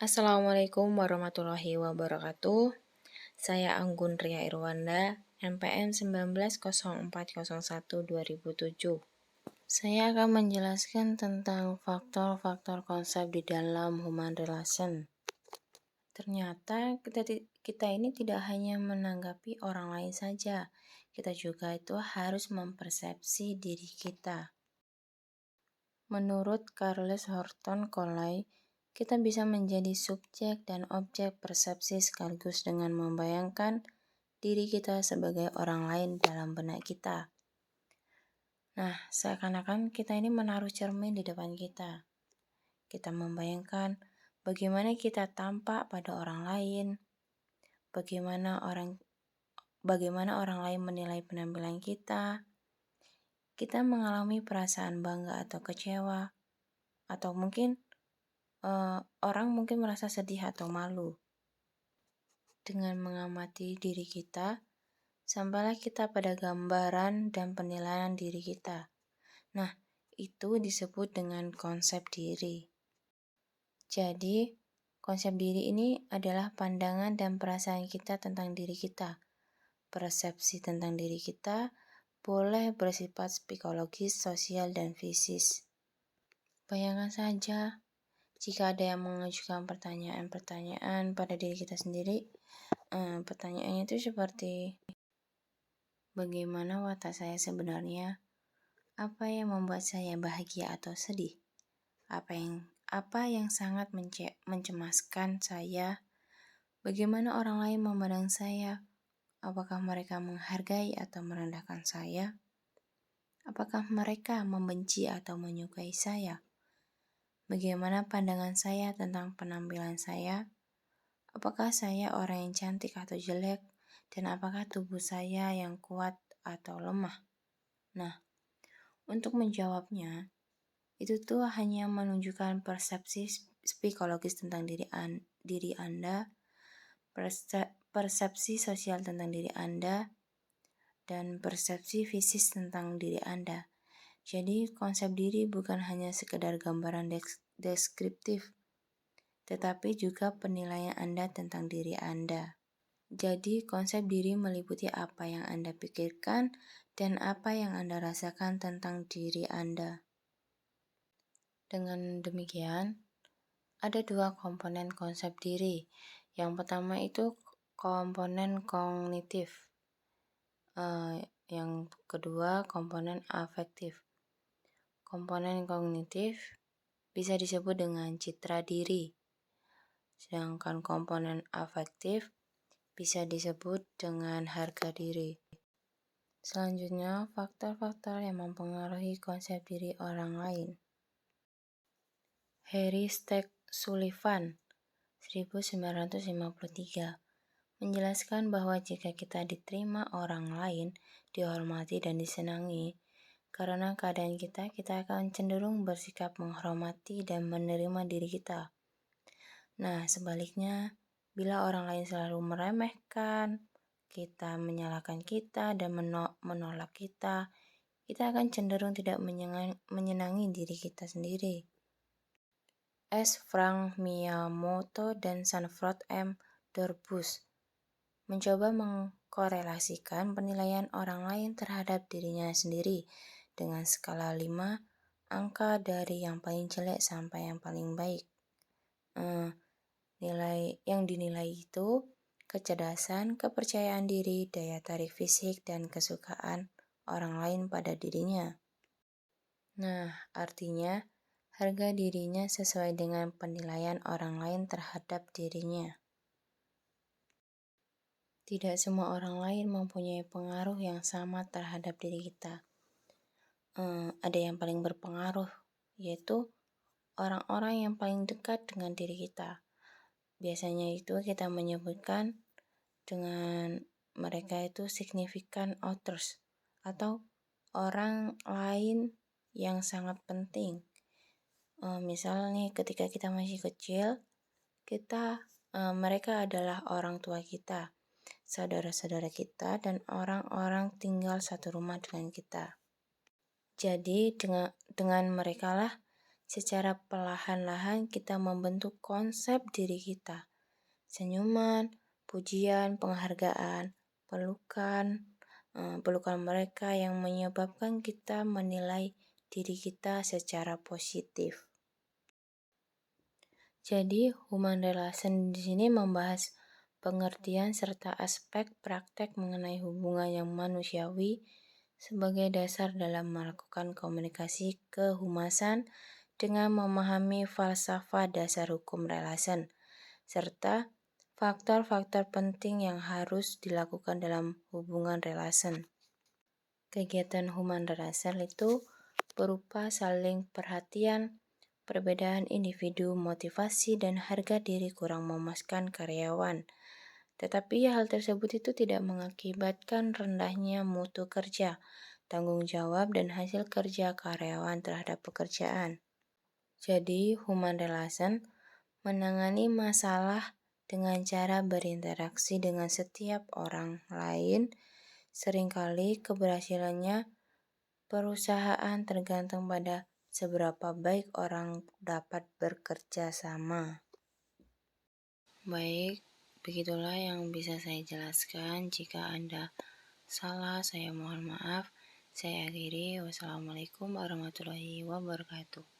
Assalamualaikum warahmatullahi wabarakatuh. Saya Anggun Ria Irwanda, NPM 190401-2007. Saya akan menjelaskan tentang faktor-faktor konsep di dalam human relation. Ternyata kita ini tidak hanya menanggapi orang lain saja, kita juga itu harus mempersepsi diri kita. Menurut Charles Horton Coley, kita bisa menjadi subjek dan objek persepsi sekaligus dengan membayangkan diri kita sebagai orang lain dalam benak kita. Nah, seakan-akan kita ini menaruh cermin di depan kita. Kita membayangkan bagaimana kita tampak pada orang lain, bagaimana orang lain menilai penampilan kita. Kita mengalami perasaan bangga atau kecewa, atau mungkin orang mungkin merasa sedih atau malu. Dengan mengamati diri kita, sampailah kita pada gambaran dan penilaian diri kita. Nah, itu disebut dengan konsep diri. Jadi, konsep diri ini adalah pandangan dan perasaan kita tentang diri kita. Persepsi tentang diri kita boleh bersifat psikologis, sosial, dan fisik. Bayangkan saja, jika ada yang mengajukan pertanyaan-pertanyaan pada diri kita sendiri, pertanyaannya itu seperti, bagaimana watak saya sebenarnya? Apa yang membuat saya bahagia atau sedih? Apa yang sangat mencemaskan saya? Bagaimana orang lain memandang saya? Apakah mereka menghargai atau merendahkan saya? Apakah mereka membenci atau menyukai saya? Bagaimana pandangan saya tentang penampilan saya? Apakah saya orang yang cantik atau jelek? Dan apakah tubuh saya yang kuat atau lemah? Nah, untuk menjawabnya, itu tuh hanya menunjukkan persepsi psikologis tentang diri Anda, persepsi sosial tentang diri Anda, dan persepsi fisik tentang diri Anda. Jadi, konsep diri bukan hanya sekedar gambaran deskriptif, tetapi juga penilaian Anda tentang diri Anda. Jadi, konsep diri meliputi apa yang Anda pikirkan dan apa yang Anda rasakan tentang diri Anda. Dengan demikian, ada dua komponen konsep diri. Yang pertama itu komponen kognitif. Yang kedua komponen afektif. Komponen kognitif bisa disebut dengan citra diri. Sedangkan komponen afektif bisa disebut dengan harga diri. Selanjutnya, faktor-faktor yang mempengaruhi konsep diri orang lain. Harry Stack Sullivan 1953 menjelaskan bahwa jika kita diterima orang lain, dihormati dan disenangi, karena keadaan kita akan cenderung bersikap menghormati dan menerima diri kita. Nah, sebaliknya, bila orang lain selalu meremehkan kita, menyalahkan kita, dan menolak kita akan cenderung tidak menyenangi diri kita sendiri. S. Frank Miyamoto dan Sanford M. Dorbus mencoba mengkorelasikan penilaian orang lain terhadap dirinya sendiri dengan skala 5 angka dari yang paling jelek sampai yang paling baik. Nilai yang dinilai itu kecerdasan, kepercayaan diri, daya tarik fisik, dan kesukaan orang lain pada dirinya. Nah, artinya harga dirinya sesuai dengan penilaian orang lain terhadap dirinya. Tidak semua orang lain mempunyai pengaruh yang sama terhadap diri kita. Ada yang paling berpengaruh, yaitu orang-orang yang paling dekat dengan diri kita. Biasanya itu kita menyebutkan dengan mereka itu significant others, atau orang lain yang sangat penting. Misalnya nih, ketika kita masih kecil, mereka adalah orang tua kita, saudara-saudara kita, dan orang-orang tinggal satu rumah dengan kita. Jadi dengan mereka lah secara perlahan-lahan kita membentuk konsep diri kita. Senyuman, pujian, penghargaan, pelukan mereka yang menyebabkan kita menilai diri kita secara positif. Jadi, human relation di sini membahas pengertian serta aspek praktek mengenai hubungan yang manusiawi sebagai dasar dalam melakukan komunikasi kehumasan dengan memahami falsafah dasar hukum relation, serta faktor-faktor penting yang harus dilakukan dalam hubungan relation. Kegiatan human relation itu berupa saling perhatian, perbedaan individu, motivasi, dan harga diri kurang memuaskan karyawan. Tetapi hal tersebut itu tidak mengakibatkan rendahnya mutu kerja, tanggung jawab, dan hasil kerja karyawan terhadap pekerjaan. Jadi, human relation menangani masalah dengan cara berinteraksi dengan setiap orang lain. Seringkali keberhasilannya perusahaan tergantung pada seberapa baik orang dapat bekerja sama. Baik, begitulah yang bisa saya jelaskan. Jika Anda salah, saya mohon maaf. Saya akhiri. Wassalamualaikum warahmatullahi wabarakatuh.